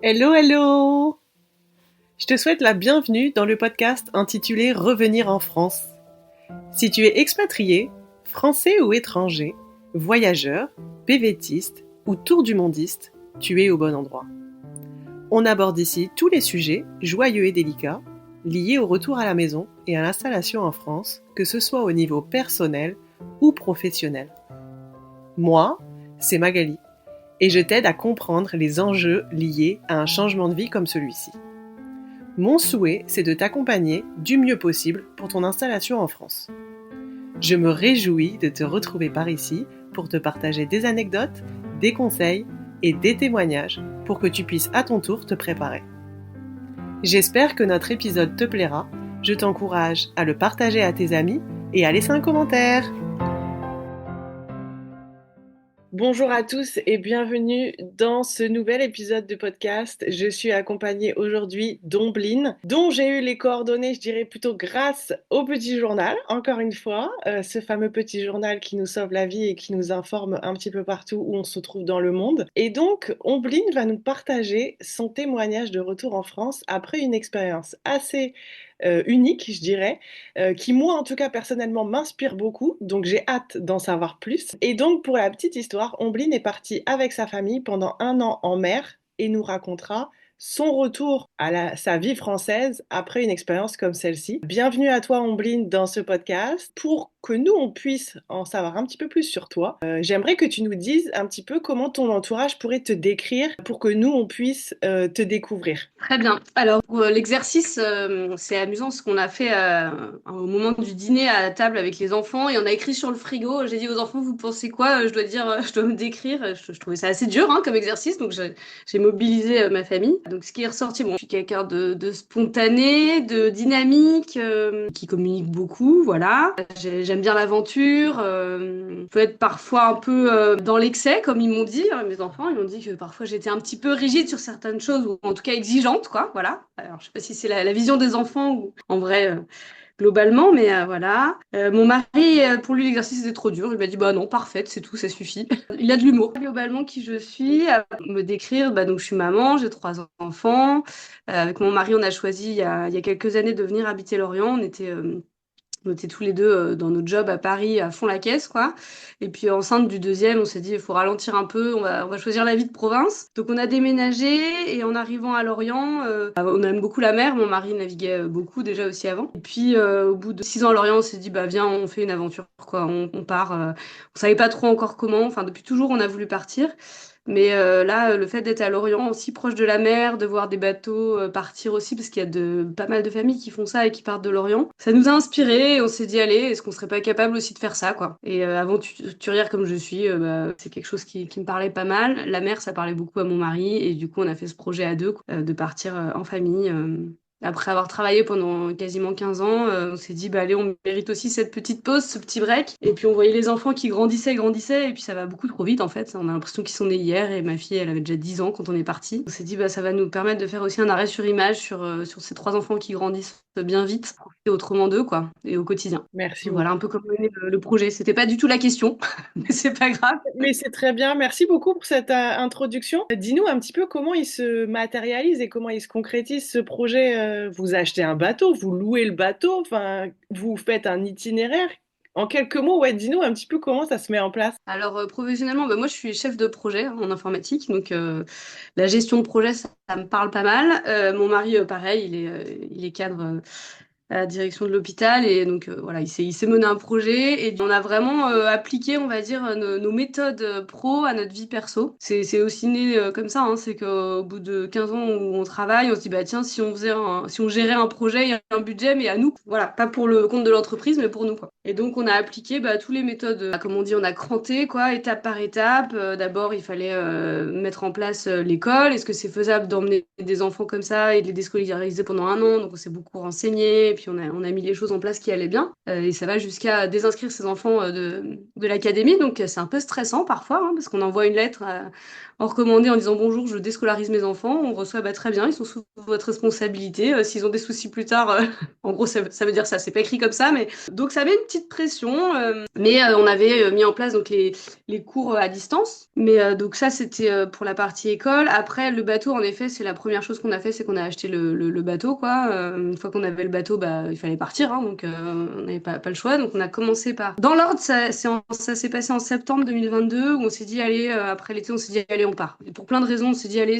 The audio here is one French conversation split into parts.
Hello, hello! Je te souhaite la bienvenue dans le podcast intitulé Revenir en France. Si tu es expatrié, français ou étranger, voyageur, PVTiste ou tour du mondiste, tu es au bon endroit. On aborde ici tous les sujets, joyeux et délicats, liés au retour à la maison et à l'installation en France, que ce soit au niveau personnel ou professionnel. Moi, c'est Magali, et je t'aide à comprendre les enjeux liés à un changement de vie comme celui-ci. Mon souhait, c'est de t'accompagner du mieux possible pour ton installation en France. Je me réjouis de te retrouver par ici pour te partager des anecdotes, des conseils et des témoignages pour que tu puisses à ton tour te préparer. J'espère que notre épisode te plaira. Je t'encourage à le partager à tes amis et à laisser un commentaire. Bonjour à tous et bienvenue dans ce nouvel épisode de podcast. Je suis accompagnée aujourd'hui d'Ombline, dont j'ai eu les coordonnées, je dirais plutôt grâce au petit journal, encore une fois, ce fameux petit journal qui nous sauve la vie et qui nous informe un petit peu partout où on se trouve dans le monde. Et donc, Ombline va nous partager son témoignage de retour en France après une expérience assez unique, je dirais, qui moi en tout cas personnellement m'inspire beaucoup, donc j'ai hâte d'en savoir plus. Et donc pour la petite histoire, Ombline est partie avec sa famille pendant 1 an en mer et nous racontera son retour à sa vie française après une expérience comme celle-ci. Bienvenue à toi Ombline dans ce podcast. Pour que nous on puisse en savoir un petit peu plus sur toi, j'aimerais que tu nous dises un petit peu comment ton entourage pourrait te décrire pour que nous on puisse te découvrir. Très bien. Alors, pour l'exercice, c'est amusant ce qu'on a fait au moment du dîner à la table avec les enfants et on a écrit sur le frigo. J'ai dit aux enfants, vous pensez quoi? Je dois dire, je dois me décrire. Je trouvais ça assez dur comme exercice, donc j'ai mobilisé ma famille. Donc, ce qui est ressorti, bon, je suis quelqu'un de spontané, de dynamique, qui communique beaucoup, voilà. J'aime bien l'aventure. Je peux être parfois un peu dans l'excès, comme ils m'ont dit, mes enfants. Ils m'ont dit que parfois j'étais un petit peu rigide sur certaines choses, ou en tout cas exigeante, quoi. Voilà. Alors, je sais pas si c'est la vision des enfants ou en vrai, globalement, mais voilà. Mon mari, pour lui, l'exercice était trop dur. Il m'a dit, bah non, parfaite, c'est tout, ça suffit. Il a de l'humour. Globalement, qui je suis, à me décrire, bah, donc je suis maman, j'ai 3 enfants. Avec mon mari, on a choisi il y a quelques années de venir habiter Lorient. On était tous les deux dans notre job à Paris à fond la caisse, quoi. Et puis enceinte du deuxième, on s'est dit, il faut ralentir un peu, on va choisir la vie de province. Donc on a déménagé et en arrivant à Lorient, on aime beaucoup la mer. Mon mari naviguait beaucoup déjà aussi avant. Et puis au bout de 6 ans à Lorient, on s'est dit, bah viens, on fait une aventure, quoi. On part. On savait pas trop encore comment. Enfin, depuis toujours, on a voulu partir. Mais là, le fait d'être à Lorient, aussi proche de la mer, de voir des bateaux partir aussi, parce qu'il y a pas mal de familles qui font ça et qui partent de Lorient, ça nous a inspirés et on s'est dit, allez, est-ce qu'on serait pas capable aussi de faire ça, quoi. Et aventurière comme je suis, c'est quelque chose qui me parlait pas mal. La mer, ça parlait beaucoup à mon mari et du coup, on a fait ce projet à deux, quoi, de partir en famille. Après avoir travaillé pendant quasiment 15 ans, on s'est dit, bah allez, on mérite aussi cette petite pause, ce petit break. Et puis on voyait les enfants qui grandissaient, et puis ça va beaucoup trop vite en fait. On a l'impression qu'ils sont nés hier, et ma fille, elle avait déjà 10 ans quand on est parti. On s'est dit, bah ça va nous permettre de faire aussi un arrêt sur image sur ces 3 enfants qui grandissent bien vite, profiter autrement d'eux, quoi, et au quotidien. Merci Donc voilà beaucoup. un peu comment est né le projet. C'était pas du tout la question, mais c'est pas grave. Mais c'est très bien. Merci beaucoup pour cette introduction. Dis-nous un petit peu comment il se matérialise et comment il se concrétise ce projet. Vous achetez un bateau, vous louez le bateau, enfin, vous faites un itinéraire. En quelques mots, ouais, dis-nous un petit peu comment ça se met en place. Alors professionnellement, bah, moi je suis chef de projet en informatique, donc la gestion de projet ça me parle pas mal. Mon mari, pareil, il est cadre à la direction de l'hôpital et donc voilà, il s'est mené un projet et on a vraiment appliqué, on va dire, nos méthodes pro à notre vie perso. C'est aussi né comme ça, hein, c'est qu'au bout de 15 ans où on travaille, on se dit bah tiens, si on gérait un projet, il y a un budget, mais à nous, voilà, pas pour le compte de l'entreprise, mais pour nous, quoi. Et donc on a appliqué bah, toutes les méthodes, comme on dit, on a cranté quoi, étape par étape. D'abord, il fallait mettre en place l'école. Est-ce que c'est faisable d'emmener des enfants comme ça et de les déscolariser pendant 1 an? Donc on s'est beaucoup renseigné. puis on a mis les choses en place qui allaient bien. Et ça va jusqu'à désinscrire ses enfants de l'académie. Donc c'est un peu stressant parfois, hein, parce qu'on envoie une lettre en recommandé en disant bonjour, je déscolarise mes enfants. On reçoit bah, très bien, ils sont sous votre responsabilité. S'ils ont des soucis plus tard, en gros ça veut dire ça. C'est pas écrit comme ça, mais donc ça met une petite pression. Mais on avait mis en place donc les cours à distance. Mais donc ça, c'était pour la partie école. Après, le bateau, en effet, c'est la première chose qu'on a fait, c'est qu'on a acheté le bateau, quoi. Une fois qu'on avait le bateau, bah, il fallait partir, hein, donc on n'avait pas le choix. Donc on a commencé par... Dans l'ordre, ça s'est passé en septembre 2022, où on s'est dit, allez, après l'été, on s'est dit, allez, on part. Et pour plein de raisons, on s'est dit, allez,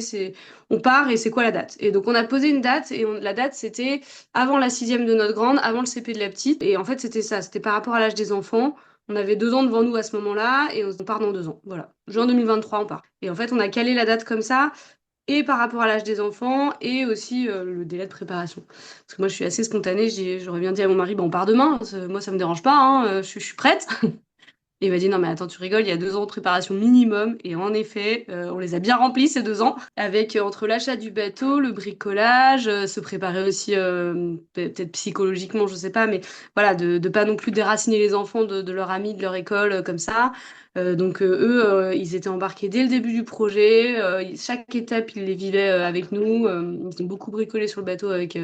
on part, et c'est quoi la date? Et donc on a posé une date, et la date, c'était avant la sixième de notre grande, avant le CP de la petite. Et en fait, c'était ça, c'était par rapport à l'âge des enfants. On avait 2 ans devant nous à ce moment-là et on part dans 2 ans. Voilà. Juin 2023, on part. Et en fait, on a calé la date comme ça, et par rapport à l'âge des enfants, et aussi le délai de préparation. Parce que moi, je suis assez spontanée. J'aurais bien dit à mon mari, bah, on part demain. Moi, ça me dérange pas, hein, je suis prête. Et il m'a dit, non, mais attends, tu rigoles, il y a 2 ans de préparation minimum. Et en effet, on les a bien remplis ces 2 ans, avec entre l'achat du bateau, le bricolage, se préparer aussi, peut-être psychologiquement, je sais pas, mais voilà, de pas non plus déraciner les enfants de leur amis, de leur école, comme ça. Donc eux, ils étaient embarqués dès le début du projet. Chaque étape, ils les vivaient avec nous. Ils ont beaucoup bricolé sur le bateau avec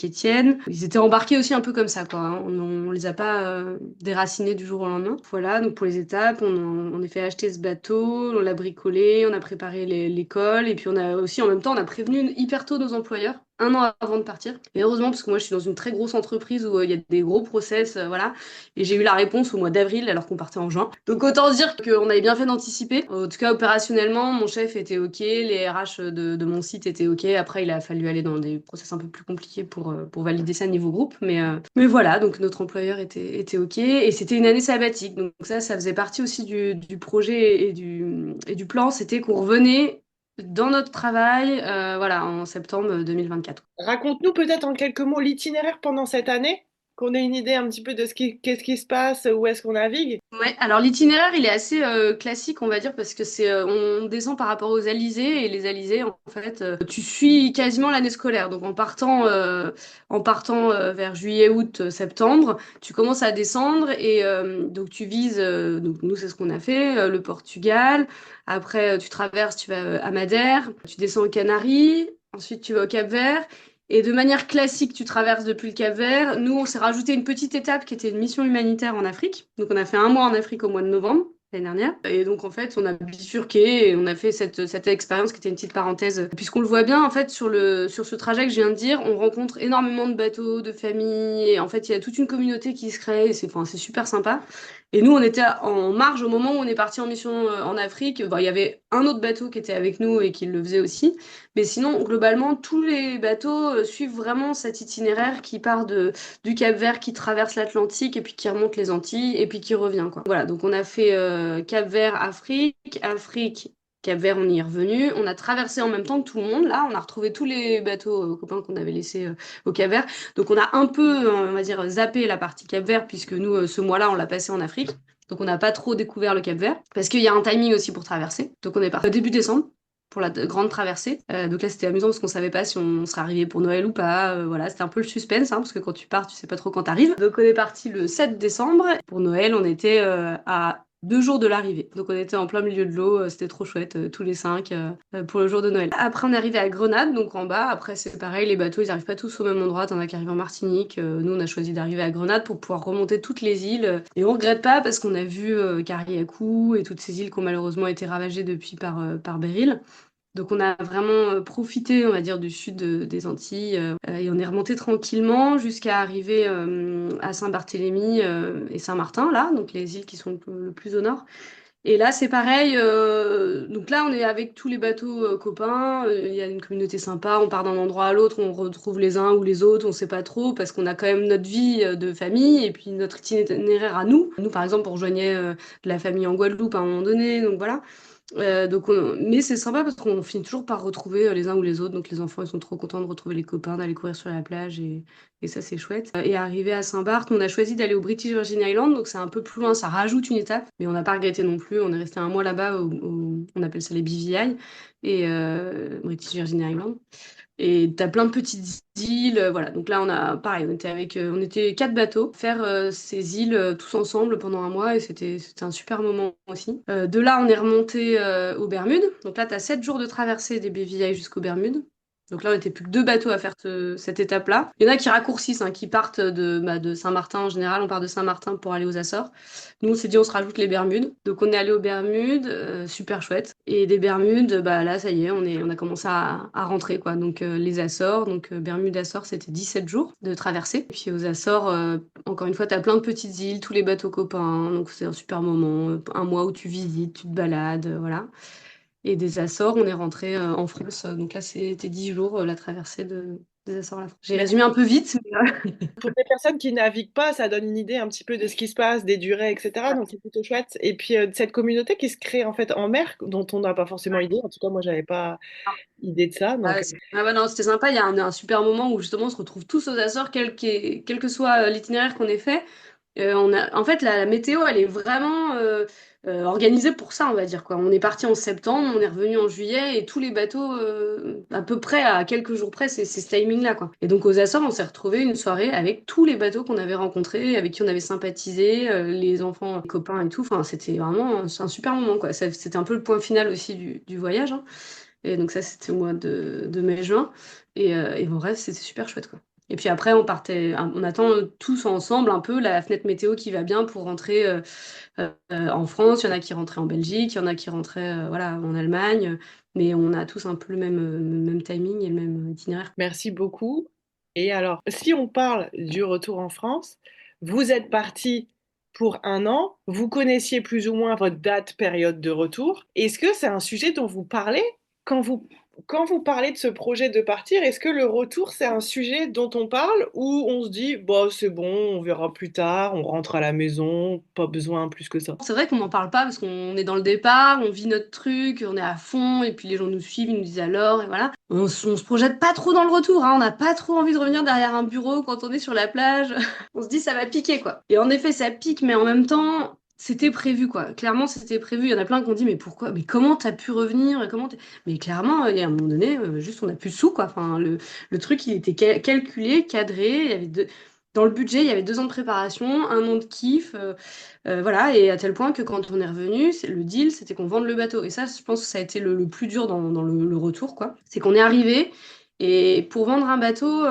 Étienne. Ils étaient embarqués aussi un peu comme ça, quoi, hein. On les a pas déracinés du jour au lendemain. Voilà, donc pour les étapes, on a fait acheter ce bateau, on l'a bricolé, on a préparé l'école, et puis on a aussi, en même temps, on a prévenu hyper tôt nos employeurs, 1 an avant de partir. Et heureusement, parce que moi, je suis dans une très grosse entreprise où il y a des gros process, voilà. Et j'ai eu la réponse au mois d'avril, alors qu'on partait en juin. Donc autant dire qu'on avait bien fait d'anticiper. En tout cas, opérationnellement, mon chef était OK, les RH de mon site étaient OK. Après, il a fallu aller dans des process un peu plus compliqués pour valider ça niveau groupe. Mais voilà, donc notre employeur était OK. Et c'était une année sabbatique. Donc ça faisait partie aussi du projet et du plan. C'était qu'on revenait dans notre travail, voilà, en septembre 2024. Raconte-nous peut-être en quelques mots l'itinéraire pendant cette année, qu'on ait une idée un petit peu de qu'est-ce qui se passe, où est-ce qu'on navigue. Ouais, alors l'itinéraire, il est assez classique, on va dire, parce que on descend par rapport aux alizés, et les alizés, en fait, tu suis quasiment l'année scolaire. Donc en partant vers juillet, août, septembre, tu commences à descendre, et donc tu vises, donc nous c'est ce qu'on a fait, le Portugal. Après, tu traverses, tu vas à Madère, tu descends aux Canaries, ensuite tu vas au Cap-Vert. Et de manière classique, tu traverses depuis le Cap-Vert. Nous, on s'est rajouté une petite étape qui était une mission humanitaire en Afrique. Donc, on a fait un mois en Afrique au mois de novembre l'année dernière. Et donc, en fait, on a bifurqué et on a fait cette expérience qui était une petite parenthèse. Puisqu'on le voit bien, en fait, sur ce trajet que je viens de dire, on rencontre énormément de bateaux, de familles. Et en fait, il y a toute une communauté qui se crée. Et c'est super sympa. Et nous, on était en marge au moment où on est parti en mission en Afrique. Bon, il y avait un autre bateau qui était avec nous et qui le faisait aussi. Mais sinon, globalement, tous les bateaux suivent vraiment cet itinéraire qui part du Cap-Vert, qui traverse l'Atlantique et puis qui remonte les Antilles et puis qui revient, quoi. Voilà, donc on a fait Cap-Vert, Afrique, Cap-Vert, on y est revenu. On a traversé en même temps que tout le monde. Là, on a retrouvé tous les bateaux copains qu'on avait laissés au Cap-Vert. Donc on a un peu, on va dire, zappé la partie Cap-Vert puisque nous, ce mois-là, on l'a passé en Afrique. Donc on n'a pas trop découvert le Cap-Vert parce qu'il y a un timing aussi pour traverser. Donc on est parti début décembre pour la grande traversée. Donc là, c'était amusant parce qu'on savait pas si on serait arrivé pour Noël ou pas. Voilà, c'était un peu le suspense, hein, parce que quand tu pars, tu sais pas trop quand t'arrives. Donc on est parti le 7 décembre. Pour Noël, on était à 2 jours de l'arrivée. Donc on était en plein milieu de l'eau, c'était trop chouette, tous les 5 pour le jour de Noël. Après, on est arrivé à Grenade, donc en bas. Après, c'est pareil, les bateaux, ils arrivent pas tous au même endroit. T'en as qui arrivent en Martinique. Nous, on a choisi d'arriver à Grenade pour pouvoir remonter toutes les îles. Et on regrette pas parce qu'on a vu Carriacou et toutes ces îles qui ont malheureusement été ravagées depuis par Beryl. Donc on a vraiment profité, on va dire, du sud des Antilles, et on est remonté tranquillement jusqu'à arriver à Saint-Barthélemy et Saint-Martin, là, donc les îles qui sont le plus au nord. Et là, c'est pareil. Donc là, on est avec tous les bateaux copains. Il y a une communauté sympa. On part d'un endroit à l'autre, on retrouve les uns ou les autres. On sait pas trop parce qu'on a quand même notre vie de famille et puis notre itinéraire à nous. Nous, par exemple, on rejoignait de la famille en Guadeloupe à un moment donné. Donc voilà. Mais c'est sympa parce qu'on finit toujours par retrouver les uns ou les autres. Donc les enfants, ils sont trop contents de retrouver les copains, d'aller courir sur la plage et ça, c'est chouette. Et arrivé à Saint-Barth, on a choisi d'aller au British Virgin Island. Donc c'est un peu plus loin, ça rajoute une étape. Mais on n'a pas regretté non plus. On est resté un mois là-bas, on appelle ça les BVI et British Virgin Island. Et t'as plein de petites îles, voilà. Donc là, pareil, on était 4 bateaux, faire ces îles tous ensemble pendant un mois et c'était un super moment aussi. De là, on est remonté aux Bermudes. Donc là, t'as 7 jours de traversée des baies Vieilles jusqu'aux Bermudes. Donc là, on était plus que 2 bateaux à faire cette étape-là. Il y en a qui raccourcissent, hein, qui partent de Saint-Martin en général. On part de Saint-Martin pour aller aux Açores. Nous, on s'est dit, on se rajoute les Bermudes. Donc, on est allé aux Bermudes, super chouette. Et des Bermudes, bah là, ça y est, on a commencé à rentrer, quoi. Donc, les Açores, donc Bermudes, Açores, c'était 17 jours de traversée. Et puis, aux Açores, encore une fois, t'as plein de petites îles, tous les bateaux copains. Donc, c'est un super moment. Un mois où tu visites, tu te balades, voilà. Et des Açores, on est rentré en France. Donc là, c'était 10 jours, la traversée des Açores à la France. J'ai résumé un peu vite, mais Pour les personnes qui naviguent pas, ça donne une idée un petit peu de ce qui se passe, des durées, etc. Donc c'est plutôt chouette. Et puis de cette communauté qui se crée en fait en mer, dont on n'a pas forcément idée. En tout cas, moi, j'avais pas idée de ça. Donc Ah ouais, non, c'était sympa. Il y a un super moment où justement on se retrouve tous aux Açores, quel que soit l'itinéraire qu'on ait fait. En fait, la météo, elle est vraiment organisée pour ça, on va dire, quoi. On est parti en septembre, on est revenu en juillet et tous les bateaux, à peu près à quelques jours près, c'est ce timing-là, quoi. Et donc aux Açores, on s'est retrouvé une soirée avec tous les bateaux qu'on avait rencontrés, avec qui on avait sympathisé, les enfants, les copains et tout. Enfin, c'était vraiment c'est un super moment, quoi. C'était un peu le point final aussi du voyage, hein. Et donc ça, c'était au mois de mai-juin. Et en vrai, c'était super chouette, quoi. Et puis après, on attend tous ensemble un peu la fenêtre météo qui va bien pour rentrer en France. Il y en a qui rentraient en Belgique, il y en a qui rentraient voilà, en Allemagne. Mais on a tous un peu le même timing et le même itinéraire. merci beaucoup. Et alors, si on parle du retour en France, vous êtes parti pour un an. Vous connaissiez plus ou moins votre date, période de retour. Est-ce que c'est un sujet dont vous parlez quand vous, quand vous parlez de ce projet de partir? Est-ce que le retour, c'est un sujet dont on parle ou on se dit, bah, c'est bon, on verra plus tard, on rentre à la maison, pas besoin plus que ça? C'est vrai qu'on n'en parle pas parce qu'on est dans le départ, on vit notre truc, on est à fond, et puis les gens nous suivent, ils nous disent alors, et voilà. On se projette pas trop dans le retour, hein, on n'a pas trop envie de revenir derrière un bureau quand on est sur la plage. On se dit ça va piquer, quoi. Et en effet, ça pique, mais en même temps, c'était prévu, quoi. Clairement, c'était prévu. Il y en a plein qui ont dit, mais pourquoi? Mais comment t'as pu revenir? Mais clairement, il y a un moment donné, juste on n'a plus de sous, quoi. Enfin, le truc, il était calculé, cadré, il y avait dans le budget, il y avait 2 ans de préparation, un an de kiff. Voilà, et à tel point que quand on est revenu, le deal, c'était qu'on vende le bateau. Et ça, je pense que ça a été le plus dur dans le retour, quoi. C'est qu'on est arrivé, et pour vendre un bateau,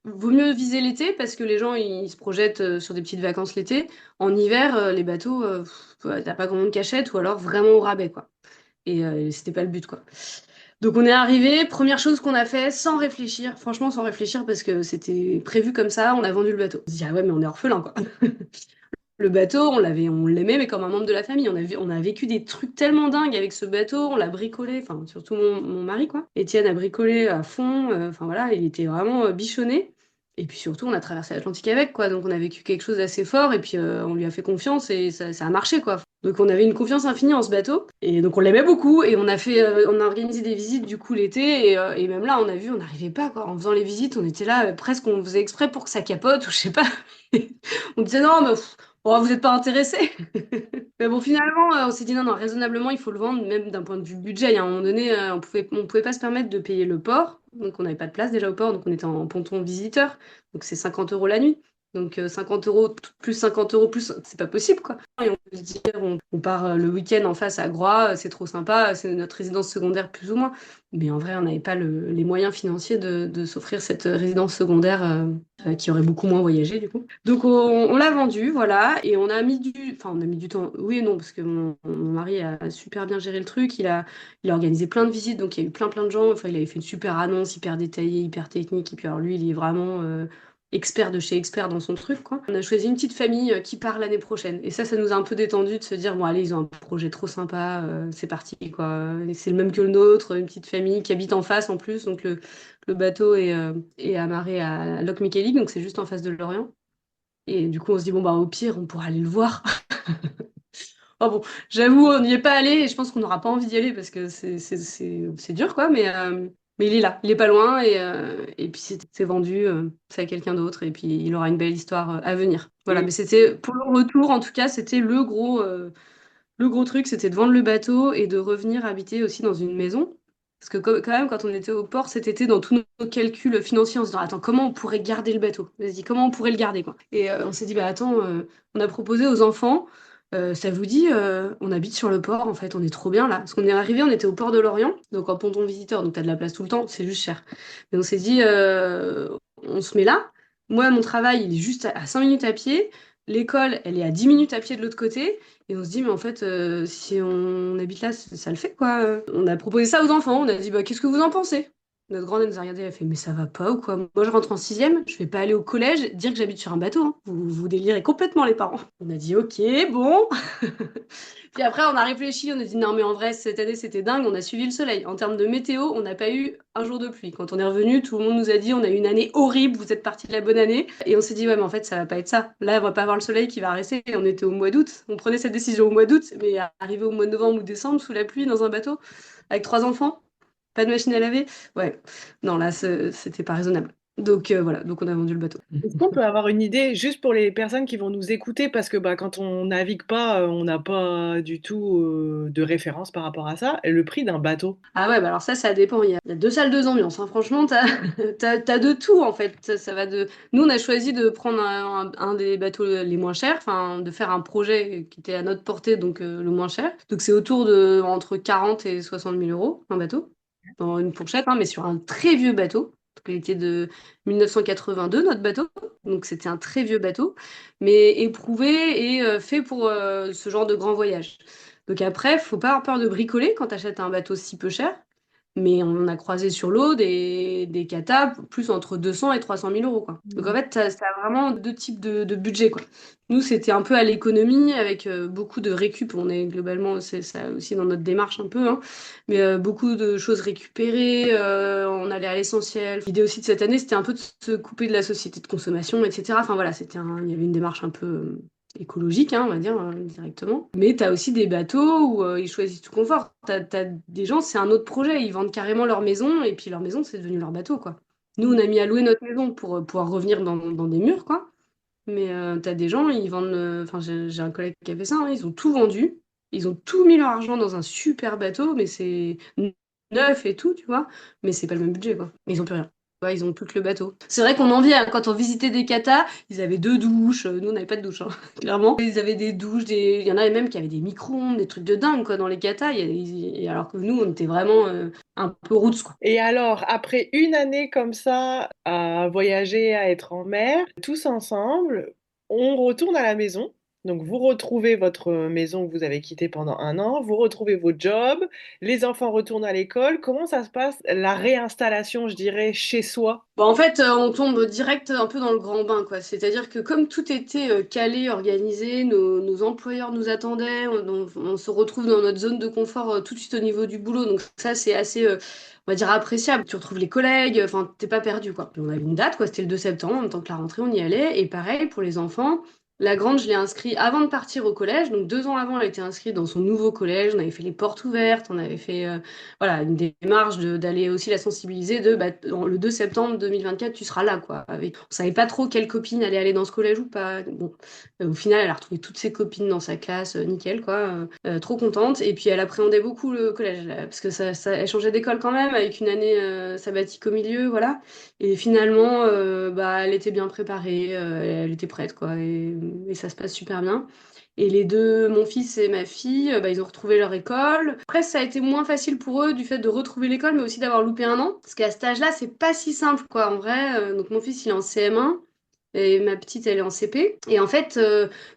vaut mieux viser l'été, parce que les gens, ils se projettent sur des petites vacances l'été. En hiver, les bateaux, ouais, t'as pas grand de cachette, ou alors vraiment au rabais, quoi. Et c'était pas le but, quoi. Donc on est arrivé, première chose qu'on a fait, sans réfléchir, franchement sans réfléchir, parce que c'était prévu comme ça, on a vendu le bateau. On se dit, ah ouais, mais on est orphelin, quoi. Le bateau, on l'aimait, mais comme un membre de la famille. On a vécu des trucs tellement dingues avec ce bateau, on l'a bricolé, enfin, surtout mon mari, quoi. Étienne a bricolé à fond, enfin voilà, il était vraiment bichonné. Et puis surtout, on a traversé l'Atlantique avec, quoi. Donc on a vécu quelque chose d'assez fort, et puis on lui a fait confiance, et ça a marché, quoi. Donc on avait une confiance infinie en ce bateau, et donc on l'aimait beaucoup, et on a organisé des visites du coup l'été, et même là, on a vu, on n'arrivait pas, quoi. En faisant les visites, on était là, presque on faisait exprès pour que ça capote, ou je sais pas. On disait non, mais oh, vous n'êtes pas intéressé. Mais bon, finalement, on s'est dit non, non, raisonnablement, il faut le vendre, même d'un point de vue budget. Il y a un moment donné, on pouvait pas se permettre de payer le port. Donc, on n'avait pas de place déjà au port, donc on était en ponton visiteur. Donc, c'est 50 € la nuit. Donc, 50 € plus 50 € plus, c'est pas possible, quoi. Et on peut se dire, on part le week-end en face à Groix, c'est trop sympa, c'est notre résidence secondaire plus ou moins. Mais en vrai, on n'avait pas les moyens financiers de s'offrir cette résidence secondaire qui aurait beaucoup moins voyagé, du coup. Donc, on l'a vendu, voilà, et enfin, on a mis du temps, oui et non, parce que mon mari a super bien géré le truc, il a organisé plein de visites, donc il y a eu plein plein de gens, enfin, il avait fait une super annonce, hyper détaillée, hyper technique, et puis alors lui, il est vraiment expert de chez expert dans son truc, quoi. On a choisi une petite famille qui part l'année prochaine, et ça nous a un peu détendu de se dire, bon, allez, ils ont un projet trop sympa, c'est parti, quoi. Et c'est le même que le nôtre, une petite famille qui habite en face en plus, donc le bateau est amarré à Locmiquélic, donc c'est juste en face de Lorient. Et du coup, on se dit, bon, bah, au pire, on pourra aller le voir. Oh, bon, j'avoue, on n'y est pas allé et je pense qu'on n'aura pas envie d'y aller parce que c'est dur, quoi. Mais il est là, il est pas loin et puis c'est vendu, c'est à quelqu'un d'autre et puis il aura une belle histoire à venir. Voilà, Et mais c'était, pour le retour, en tout cas, c'était le gros truc, c'était de vendre le bateau et de revenir habiter aussi dans une maison. Parce que quand même, quand on était au port cet été, dans tous nos calculs financiers, on se dit, attends, comment on pourrait garder le bateau? Vas-y, comment on pourrait le garder, quoi? Et on s'est dit, bah attends, on a proposé aux enfants, ça vous dit, on habite sur le port, en fait, on est trop bien là. Parce qu'on est arrivé, on était au port de Lorient, donc en ponton visiteur, donc t'as de la place tout le temps, c'est juste cher. Mais on s'est dit, on se met là. Moi, mon travail, il est juste à 5 minutes à pied. L'école, elle est à 10 minutes à pied de l'autre côté. Et on se dit, mais en fait, si on habite là, ça le fait, quoi. On a proposé ça aux enfants. On a dit, bah, qu'est-ce que vous en pensez? Notre grande, elle nous a regardé, elle a fait, mais ça va pas ou quoi? Moi, je rentre en sixième, je vais pas aller au collège dire que j'habite sur un bateau, hein. Vous délirez complètement, les parents. On a dit, ok, bon. Puis après, on a réfléchi, on a dit, non, mais en vrai, cette année, c'était dingue, on a suivi le soleil. En termes de météo, on n'a pas eu un jour de pluie. Quand on est revenu, tout le monde nous a dit, on a eu une année horrible, vous êtes parti de la bonne année. Et on s'est dit, ouais, mais en fait, ça va pas être ça. Là, on va pas avoir le soleil qui va rester. On était au mois d'août. On prenait cette décision au mois d'août, mais arrivé au mois de novembre ou décembre, sous la pluie, dans un bateau, avec 3 enfants, pas de machine à laver. Ouais, non, là, c'était pas raisonnable. Donc voilà, donc on a vendu le bateau. Est-ce qu'on peut avoir une idée juste pour les personnes qui vont nous écouter parce que bah, quand on navigue pas, on n'a pas du tout de référence par rapport à ça, le prix d'un bateau? Ah ouais, bah alors ça dépend. Il y a 2 salles, 2 ambiances, hein. Franchement, t'as de tout en fait. Ça va de. Nous, on a choisi de prendre un des bateaux les moins chers, enfin de faire un projet qui était à notre portée, donc le moins cher. Donc c'est autour de entre 40 et 60 000 euros un bateau, dans une fourchette, hein, mais sur un très vieux bateau. Donc, il était de 1982, notre bateau. Donc c'était un très vieux bateau, mais éprouvé et fait pour ce genre de grand voyage. Donc après, faut pas avoir peur de bricoler quand tu achètes un bateau si peu cher. Mais on a croisé sur l'eau des catas plus entre 200 et 300 000 euros, quoi. Donc en fait, t'as vraiment 2 types de budget, quoi. Nous, c'était un peu à l'économie avec beaucoup de récup. On est globalement, c'est ça aussi dans notre démarche un peu, hein. Mais beaucoup de choses récupérées. On allait à l'essentiel. L'idée aussi de cette année, c'était un peu de se couper de la société de consommation, etc. Enfin voilà, il y avait une démarche un peu écologique, hein, on va dire, directement. Mais tu as aussi des bateaux où ils choisissent tout confort. T'as des gens, c'est un autre projet. Ils vendent carrément leur maison et puis leur maison, c'est devenu leur bateau, quoi. Nous, on a mis à louer notre maison pour pouvoir revenir dans des murs, quoi. Mais tu as des gens, ils vendent. Enfin, j'ai un collègue qui a fait ça, hein, ils ont tout vendu. Ils ont tout mis leur argent dans un super bateau, mais c'est neuf et tout, tu vois. Mais c'est pas le même budget, quoi. Mais ils ont plus rien. Ouais, ils ont plus que le bateau. C'est vrai qu'on envie, hein, quand on visitait des catas, ils avaient 2 douches. Nous, on n'avait pas de douche, hein, clairement. Ils avaient des douches, il y en avait même qui avaient des micro-ondes, des trucs de dingue, quoi, dans les catas. Alors que nous, on était vraiment un peu roots, quoi. Et alors, après une année comme ça, à voyager, à être en mer, tous ensemble, on retourne à la maison. Donc, vous retrouvez votre maison que vous avez quittée pendant un an, vous retrouvez vos jobs, les enfants retournent à l'école. Comment ça se passe, la réinstallation, je dirais, chez soi? Bon, en fait, on tombe direct un peu dans le grand bain, quoi. C'est-à-dire que comme tout était calé, organisé, nos employeurs nous attendaient, on se retrouve dans notre zone de confort tout de suite au niveau du boulot. Donc ça, c'est assez, on va dire, appréciable. Tu retrouves les collègues, enfin, t'es pas perdu, quoi. On avait une date, quoi. C'était le 2 septembre, en même temps que la rentrée, on y allait. Et pareil pour les enfants. La grande, je l'ai inscrite avant de partir au collège. Donc 2 ans avant, elle était inscrite dans son nouveau collège. On avait fait les portes ouvertes, on avait fait voilà, une démarche d'aller aussi la sensibiliser de bah, le 2 septembre 2024, tu seras là, quoi. On savait pas trop quelle copine allait aller dans ce collège ou pas. Bon, au final, elle a retrouvé toutes ses copines dans sa classe, nickel, quoi. Trop contente. Et puis, elle appréhendait beaucoup le collège, là, parce que elle changeait d'école quand même, avec une année sabbatique au milieu, voilà. Et finalement, bah, elle était bien préparée, elle était prête, quoi. Et ça se passe super bien. Et les deux, mon fils et ma fille, bah, ils ont retrouvé leur école. Après, ça a été moins facile pour eux du fait de retrouver l'école, mais aussi d'avoir loupé un an. Parce qu'à cet âge-là, c'est pas si simple, quoi, en vrai. Donc, mon fils, il est en CM1. Et ma petite, elle est en CP. Et en fait,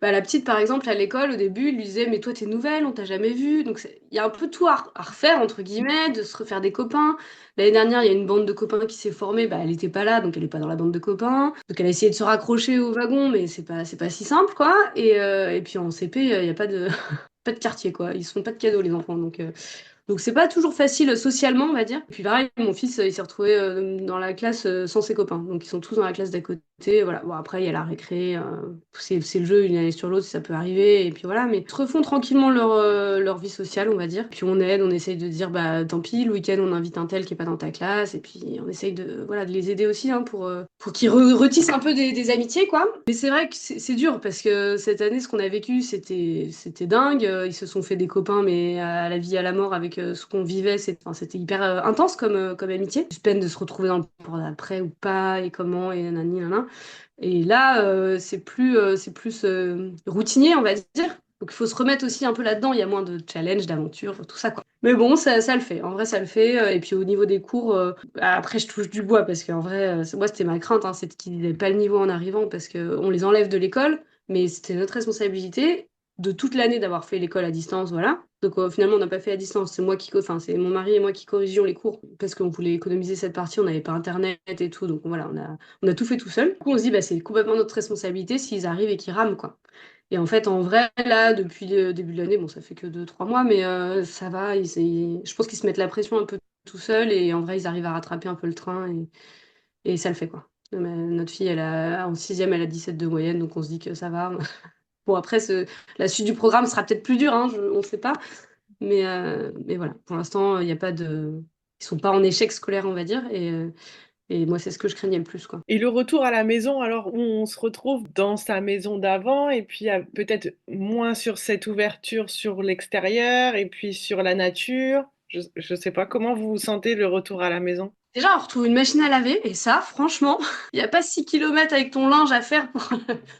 bah, la petite, par exemple, à l'école, au début, il lui disait, mais toi, t'es nouvelle, on t'a jamais vue. Donc, il y a un peu tout à refaire, entre guillemets, de se refaire des copains. L'année dernière, il y a une bande de copains qui s'est formée. Bah, elle était pas là, donc elle est pas dans la bande de copains. Donc, elle a essayé de se raccrocher au wagon, mais c'est pas si simple, quoi. Et puis, en CP, il y a pas de, pas de quartier, quoi. Ils se font pas de cadeaux, les enfants. Donc c'est pas toujours facile socialement, on va dire. Et puis pareil, mon fils, il s'est retrouvé dans la classe sans ses copains. Donc ils sont tous dans la classe d'à côté. Voilà. Bon, après, il y a la récré. C'est le jeu, une année sur l'autre, ça peut arriver. Et puis voilà, mais ils se refont tranquillement leur vie sociale, on va dire. Puis on aide, on essaye de dire, bah tant pis, le week-end, on invite un tel qui est pas dans ta classe. Et puis on essaye voilà, de les aider aussi, hein, pour qu'ils retissent un peu des amitiés, quoi. Mais c'est vrai que c'est dur parce que cette année, ce qu'on a vécu, c'était dingue. Ils se sont fait des copains, mais à la vie, à la mort avec avec ce qu'on vivait. C'était hyper intense comme amitié. Juste peine de se retrouver dans le pour d'après ou pas, et comment, et nanani, nanana. Et là, c'est plus routinier, on va dire. Donc il faut se remettre aussi un peu là-dedans. Il y a moins de challenge, d'aventure, tout ça, quoi. Mais bon, ça le fait. En vrai, ça le fait. Et puis au niveau des cours, après, je touche du bois parce qu'en vrai, moi, c'était ma crainte, hein, c'est qu'ils n'aient pas le niveau en arrivant parce qu'on les enlève de l'école. Mais c'était notre responsabilité de toute l'année d'avoir fait l'école à distance, voilà. Donc finalement, on n'a pas fait à distance. Enfin, c'est mon mari et moi qui corrigions les cours parce qu'on voulait économiser cette partie. On n'avait pas Internet et tout. Donc voilà, on a tout fait tout seul. Du coup, on se dit, bah, c'est complètement notre responsabilité s'ils arrivent et qu'ils rament, quoi. Et en fait, en vrai, là, depuis le début de l'année, bon, ça fait que 2, 3 mois, mais ça va. Je pense qu'ils se mettent la pression un peu tout seuls et en vrai, ils arrivent à rattraper un peu le train et ça le fait, quoi. Notre fille, en sixième, elle a 17 de moyenne, donc on se dit que ça va. Bon, après, la suite du programme sera peut-être plus dure, hein, on ne sait pas. Mais voilà, pour l'instant, il n'y a pas de... Ils sont pas en échec scolaire, on va dire. Et moi, c'est ce que je craignais le plus, quoi. Et le retour à la maison, alors où on se retrouve dans sa maison d'avant, et puis peut-être moins sur cette ouverture sur l'extérieur, et puis sur la nature. Je sais pas, comment vous vous sentez le retour à la maison? Déjà, on retrouve une machine à laver, et ça, franchement, il n'y a pas 6 kilomètres avec ton linge à faire pour...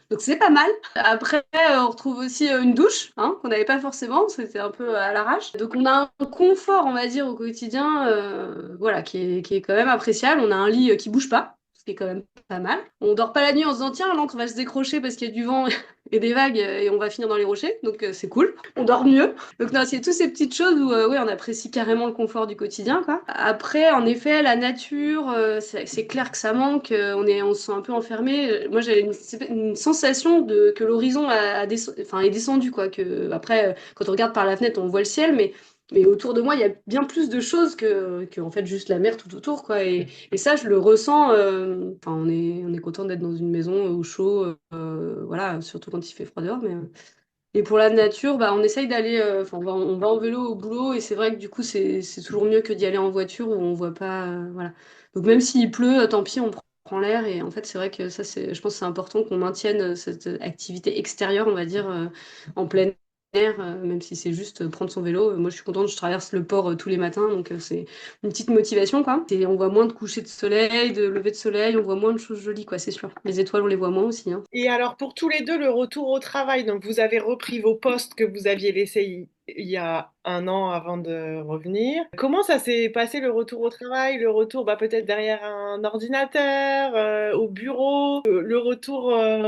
Donc c'est pas mal. Après, on retrouve aussi une douche, hein, qu'on n'avait pas forcément, c'était un peu à l'arrache. Donc on a un confort, on va dire, au quotidien, voilà, qui est quand même appréciable. On a un lit qui bouge pas, ce qui est quand même pas mal. On dort pas la nuit en se disant, tiens, l'encre va se décrocher parce qu'il y a du vent et des vagues, et on va finir dans les rochers, donc c'est cool. On dort mieux. Donc non, c'est toutes ces petites choses où ouais, on apprécie carrément le confort du quotidien, quoi. Après, en effet, la nature, c'est clair que ça manque. On se sent un peu enfermé. Moi, j'ai une sensation que l'horizon enfin, est descendu, quoi. Après, quand on regarde par la fenêtre, on voit le ciel, mais autour de moi, il y a bien plus de choses que en fait juste la mer tout autour, quoi. Et ça, je le ressens. Enfin, on est content d'être dans une maison au chaud, voilà, surtout quand il fait froid dehors, mais. Et pour la nature, bah, on essaye d'aller, enfin, on va en vélo au boulot et c'est vrai que du coup, c'est toujours mieux que d'y aller en voiture où on voit pas, voilà. Donc même s'il pleut, tant pis, on prend l'air et en fait, c'est vrai que ça, je pense que c'est important qu'on maintienne cette activité extérieure, on va dire, en plein air, même si c'est juste prendre son vélo. Moi, je suis contente, je traverse le port tous les matins, donc c'est une petite motivation, quoi. Et on voit moins de coucher de soleil, de lever de soleil, on voit moins de choses jolies, quoi, c'est sûr. Les étoiles, on les voit moins aussi, hein. Et alors pour tous les deux, le retour au travail, donc vous avez repris vos postes que vous aviez laissés il y a un an avant de revenir. Comment ça s'est passé le retour au travail, le retour peut-être derrière un ordinateur, au bureau, le retour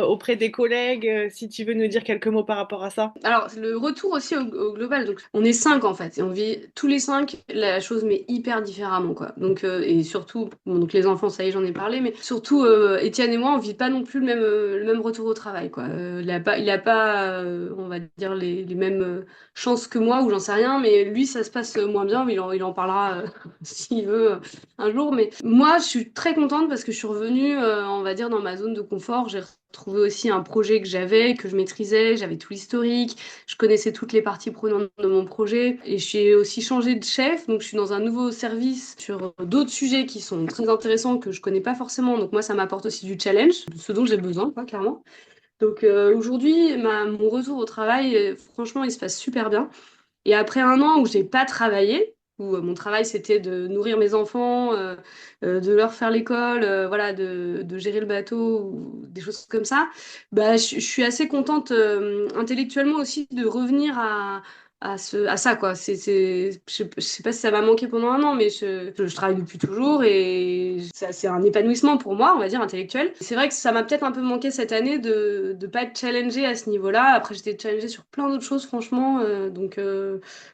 auprès des collègues, si tu veux nous dire quelques mots par rapport à ça? Alors, le retour aussi au global, donc on est cinq en fait, et on vit tous les cinq la chose, mais hyper différemment, quoi. Donc, et surtout, bon, donc les enfants, ça y est, j'en ai parlé, mais surtout, Étienne et moi, on vit pas non plus le même retour au travail, quoi. Il a pas, on va dire, les mêmes chances que moi, ou j'en sais rien, mais lui, ça se passe moins bien, mais il en parlera s'il veut un jour. Mais moi, je suis très contente parce que je suis revenue, on va dire, dans ma zone de confort. J'ai retrouvé aussi un projet que j'avais, que je maîtrisais, j'avais tout l'historique, je connaissais toutes les parties prenantes de mon projet et j'ai aussi changé de chef, donc je suis dans un nouveau service sur d'autres sujets qui sont très intéressants que je connais pas forcément, donc moi ça m'apporte aussi du challenge, ce dont j'ai besoin, quoi, clairement. Donc aujourd'hui, mon retour au travail, franchement, il se passe super bien. Et après un an où j'ai pas travaillé, où mon travail c'était de nourrir mes enfants, de leur faire l'école, voilà, de gérer le bateau, ou des choses comme ça, bah, je suis assez contente intellectuellement aussi de revenir à ça, quoi. Je sais pas si ça m'a manqué pendant un an, mais je travaille depuis toujours et c'est un épanouissement pour moi, on va dire, intellectuel. C'est vrai que ça m'a peut-être un peu manqué cette année de ne pas être challengée à ce niveau-là. Après, j'étais challengée sur plein d'autres choses, franchement, donc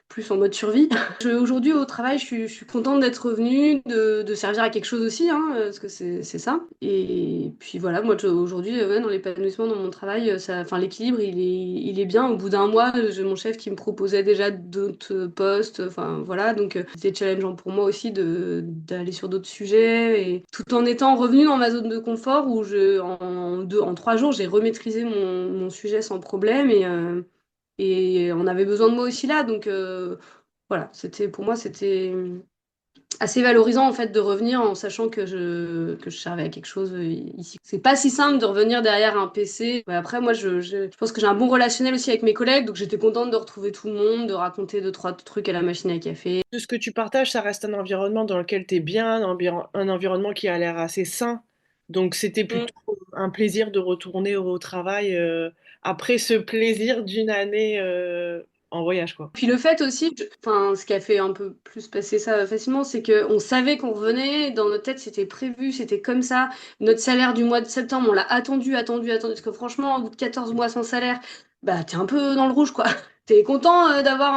plus en mode survie. Aujourd'hui, au travail, je suis contente d'être revenue, de servir à quelque chose aussi, hein, parce que c'est ça. Et puis voilà, moi aujourd'hui, ouais, dans l'épanouissement dans mon travail, enfin, l'équilibre, il est bien. Au bout d'un mois, j'ai mon chef qui me proposait déjà d'autres postes, enfin voilà, donc c'était challengeant pour moi aussi d'aller sur d'autres sujets, et tout en étant revenue dans ma zone de confort où en 3 jours, j'ai remaîtrisé mon sujet sans problème, et on avait besoin de moi aussi là, donc voilà, pour moi, assez valorisant en fait de revenir en sachant que je servais à quelque chose ici. C'est pas si simple de revenir derrière un PC. Ouais, après, moi, je pense que j'ai un bon relationnel aussi avec mes collègues, donc j'étais contente de retrouver tout le monde, de raconter deux, trois trucs à la machine à café. De ce que tu partages, ça reste un environnement dans lequel tu es bien, un environnement qui a l'air assez sain. Donc c'était Mm. plutôt un plaisir de retourner au travail après ce plaisir d'une année en voyage, quoi. Puis le fait aussi, enfin, ce qui a fait un peu plus passer ça facilement, c'est que on savait qu'on revenait, dans notre tête c'était prévu, c'était comme ça. Notre salaire du mois de septembre, on l'a attendu, parce que franchement, au bout de 14 mois sans salaire, bah t'es un peu dans le rouge, quoi. T'es content d'avoir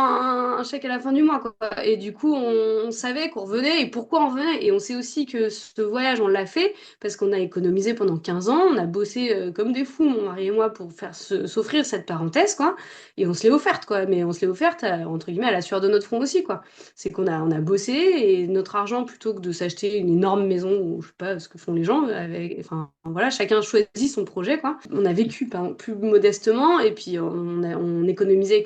un chèque à la fin du mois, quoi. Et du coup, on savait qu'on revenait et pourquoi on revenait. Et on sait aussi que ce voyage, on l'a fait parce qu'on a économisé pendant 15 ans, on a bossé comme des fous, mon mari et moi, pour faire s'offrir cette parenthèse, quoi. Et on se l'est offerte, quoi. Mais on se l'est offerte, entre guillemets, à la sueur de notre front aussi, quoi. C'est qu'on a bossé et notre argent, plutôt que de s'acheter une énorme maison ou je sais pas ce que font les gens, enfin, voilà, chacun choisit son projet, quoi. On a vécu plus modestement et puis on économisait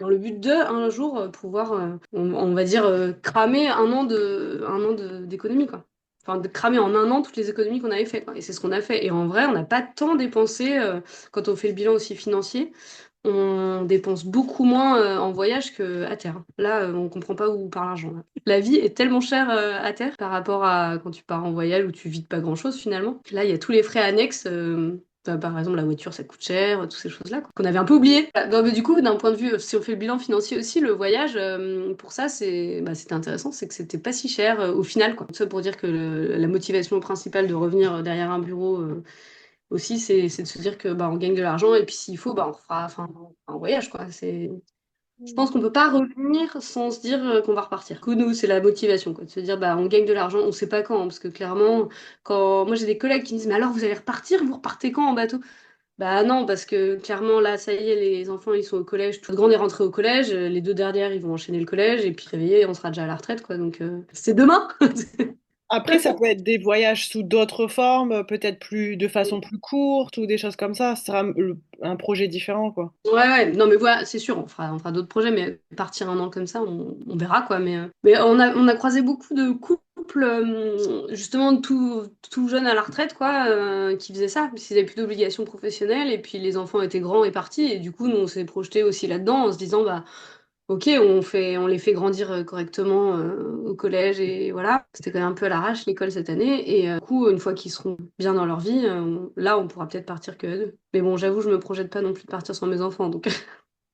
dans le but de, un jour, pouvoir, on va dire, cramer d'économie, quoi. Enfin, de cramer en un an toutes les économies qu'on avait fait, quoi. Et c'est ce qu'on a fait. Et en vrai, on n'a pas tant dépensé quand on fait le bilan aussi financier on dépense beaucoup moins en voyage qu'à terre. Là, on comprend pas où part l'argent, là. La vie est tellement chère à terre par rapport à quand tu pars en voyage où tu vides pas grand-chose finalement. Là, il y a tous les frais annexes. Enfin, par exemple, la voiture, ça coûte cher, toutes ces choses-là, quoi, qu'on avait un peu oublié. Non, mais du coup, d'un point de vue, si on fait le bilan financier aussi, le voyage, pour ça, c'était intéressant, c'est que c'était pas si cher au final, quoi. Ça pour dire que la motivation principale de revenir derrière un bureau aussi, c'est de se dire que bah, on gagne de l'argent et puis s'il faut, bah, on fera enfin, un voyage, quoi. Je pense qu'on peut pas revenir sans se dire qu'on va repartir. Du coup, nous, c'est la motivation, quoi, de se dire bah, on gagne de l'argent, on sait pas quand, hein, parce que clairement, quand moi j'ai des collègues qui me disent mais alors vous allez repartir, vous repartez quand en bateau? Bah non, parce que clairement là, ça y est, les enfants ils sont au collège, toute grande est rentrée au collège, les deux dernières ils vont enchaîner le collège et puis réveillés, on sera déjà à la retraite, quoi. Donc c'est demain. Après, ça peut être des voyages sous d'autres formes, peut-être plus de façon plus courte ou des choses comme ça. Ce sera un projet différent, quoi. Ouais, ouais, non, mais voilà, c'est sûr, on fera d'autres projets, mais partir un an comme ça, on verra, quoi. Mais on a croisé beaucoup de couples, justement, tout jeunes à la retraite, quoi, qui faisaient ça, parce qu'ils n'avaient plus d'obligations professionnelles, et puis les enfants étaient grands et partis, et du coup, nous, on s'est projetés aussi là-dedans, en se disant, bah, ok, on les fait grandir correctement au collège, et voilà. C'était quand même un peu à l'arrache, l'école, cette année, et du coup, une fois qu'ils seront bien dans leur vie, là, on pourra peut-être partir que à deux. Mais bon, j'avoue, je me projette pas non plus de partir sans mes enfants, donc,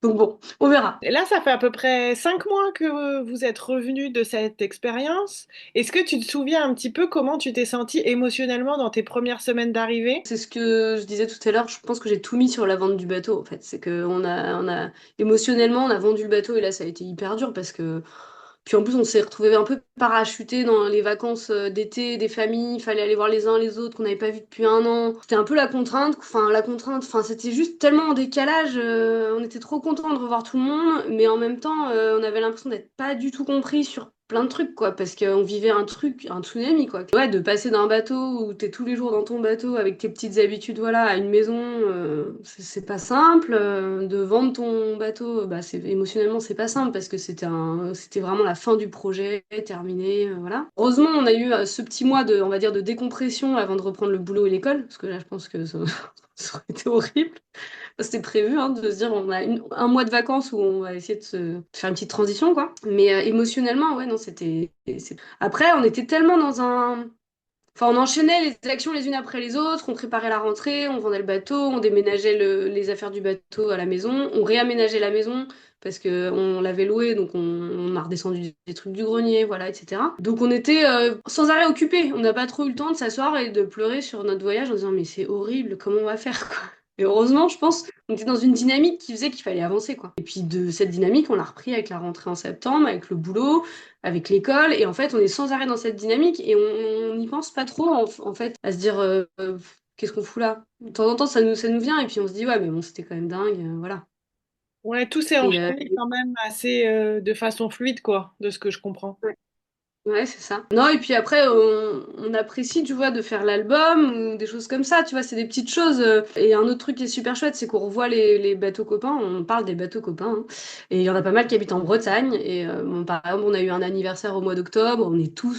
donc bon, on verra. Et là, ça fait à peu près 5 mois que vous êtes revenu de cette expérience. Est-ce que tu te souviens un petit peu comment tu t'es senti émotionnellement dans tes premières semaines d'arrivée? C'est ce que je disais tout à l'heure, je pense que j'ai tout mis sur la vente du bateau, en fait. C'est que émotionnellement, on a vendu le bateau et là, ça a été hyper dur parce que, puis en plus, on s'est retrouvés un peu parachutés dans les vacances d'été des familles, il fallait aller voir les uns les autres qu'on n'avait pas vus depuis un an. C'était un peu la contrainte, c'était juste tellement en décalage, on était trop contents de revoir tout le monde, mais en même temps, on avait l'impression d'être pas du tout compris sur plein de trucs, quoi, parce qu'on vivait un truc, un tsunami, quoi. Ouais, de passer d'un bateau où t'es tous les jours dans ton bateau avec tes petites habitudes, voilà, à une maison, c'est pas simple. De vendre ton bateau, bah, émotionnellement, c'est pas simple parce que c'était vraiment la fin du projet, terminé, voilà. Heureusement, on a eu ce petit mois on va dire, de décompression avant de reprendre le boulot et l'école, parce que là, je pense que ça, ça aurait été horrible. C'était prévu hein, de se dire on a un mois de vacances où on va essayer de faire une petite transition, quoi. Mais émotionnellement, ouais, non, Après, on était tellement dans un. Enfin, on enchaînait les actions les unes après les autres, on préparait la rentrée, on vendait le bateau, on déménageait les affaires du bateau à la maison, on réaménageait la maison parce que on l'avait loué, donc on a redescendu des trucs du grenier, voilà, etc. Donc on était sans arrêt occupés. On n'a pas trop eu le temps de s'asseoir et de pleurer sur notre voyage en disant mais c'est horrible, comment on va faire, quoi. Et heureusement, je pense, on était dans une dynamique qui faisait qu'il fallait avancer, quoi. Et puis de cette dynamique, on l'a repris avec la rentrée en septembre, avec le boulot, avec l'école. Et en fait, on est sans arrêt dans cette dynamique et on n'y pense pas trop, en fait, à se dire qu'est-ce qu'on fout là? De temps en temps, ça nous vient et puis on se dit, ouais, mais bon, c'était quand même dingue, voilà. Ouais, tout s'est Et, enchaîné quand même assez de façon fluide, quoi, de ce que je comprends. ouais. Ouais, c'est ça. Non, et puis après, on apprécie, tu vois, de faire l'album ou des choses comme ça, tu vois, c'est des petites choses. Et un autre truc qui est super chouette, c'est qu'on revoit les bateaux copains, on parle des bateaux copains, hein. Et il y en a pas mal qui habitent en Bretagne. Et bon, par exemple, on a eu un anniversaire au mois d'octobre,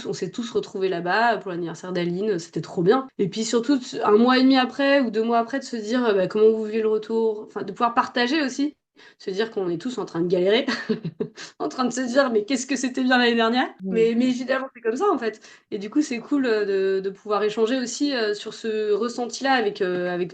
on s'est tous retrouvés là-bas pour l'anniversaire d'Aline, c'était trop bien. Et puis surtout, un mois et demi après ou 2 mois après, de se dire bah, comment vous vivez le retour, enfin, de pouvoir partager aussi, se dire qu'on est tous en train de galérer. En train de se dire mais qu'est-ce que c'était bien l'année dernière. Mm. Mais évidemment c'est comme ça en fait. Et du coup c'est cool de pouvoir échanger aussi sur ce ressenti-là avec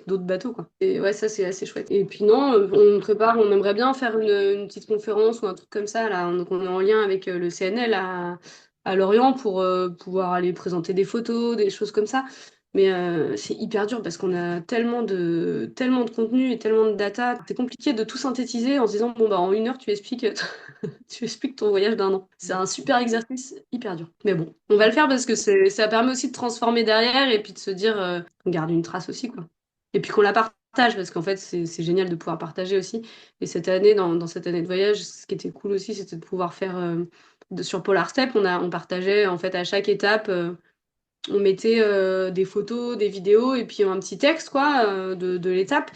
d'autres bateaux quoi. Et ouais ça c'est assez chouette. Et puis non, on aimerait bien faire une petite conférence ou un truc comme ça là. Donc on est en lien avec le CNL à Lorient pour pouvoir aller présenter des photos, des choses comme ça. Mais c'est hyper dur parce qu'on a tellement de contenu et tellement de data. C'est compliqué de tout synthétiser en se disant, bon, bah, en 1 heure, tu expliques, tu expliques ton voyage d'1 an. C'est un super exercice, hyper dur. Mais bon, on va le faire parce que ça permet aussi de transformer derrière et puis de se dire, on garde une trace aussi, quoi. Et puis qu'on la partage parce qu'en fait, c'est génial de pouvoir partager aussi. Et cette année, dans cette année de voyage, ce qui était cool aussi, c'était de pouvoir faire, sur Polar Step, on partageait en fait à chaque étape. On mettait des photos, des vidéos et puis un petit texte quoi de l'étape.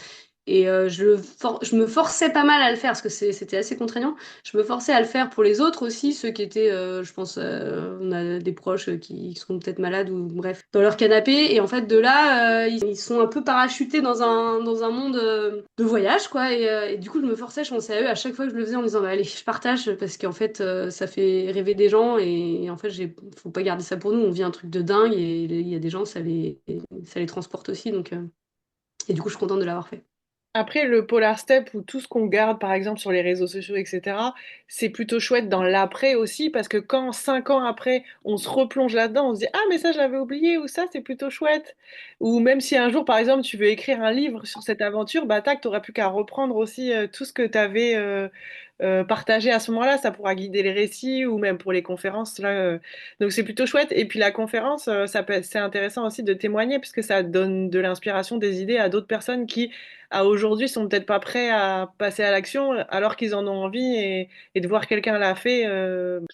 Et je me forçais pas mal à le faire parce que c'était assez contraignant. Je me forçais à le faire pour les autres aussi, ceux qui étaient, je pense, on a des proches qui sont peut-être malades ou bref, dans leur canapé. Et en fait, de là, ils sont un peu parachutés dans un monde de voyage, quoi. Et du coup, je me forçais, je pensais à eux à chaque fois que je le faisais en me disant, bah, allez, je partage parce qu'en fait, ça fait rêver des gens. Et en fait, faut pas garder ça pour nous. On vit un truc de dingue et il y a des gens, ça les transporte aussi. Donc, et du coup, je suis contente de l'avoir fait. Après, le Polar Step ou tout ce qu'on garde, par exemple, sur les réseaux sociaux, etc., c'est plutôt chouette dans l'après aussi, parce que quand 5 ans après, on se replonge là-dedans, on se dit, ah, mais ça, je l'avais oublié, ou ça, c'est plutôt chouette. Ou même si un jour, par exemple, tu veux écrire un livre sur cette aventure, bah, tac, t'auras plus qu'à reprendre aussi tout ce que tu avais partagé à ce moment-là, ça pourra guider les récits, ou même pour les conférences, là. Donc, c'est plutôt chouette. Et puis, la conférence, c'est intéressant aussi de témoigner, parce que ça donne de l'inspiration, des idées à d'autres personnes qui à aujourd'hui sont peut-être pas prêts à passer à l'action alors qu'ils en ont envie et de voir quelqu'un l'a fait,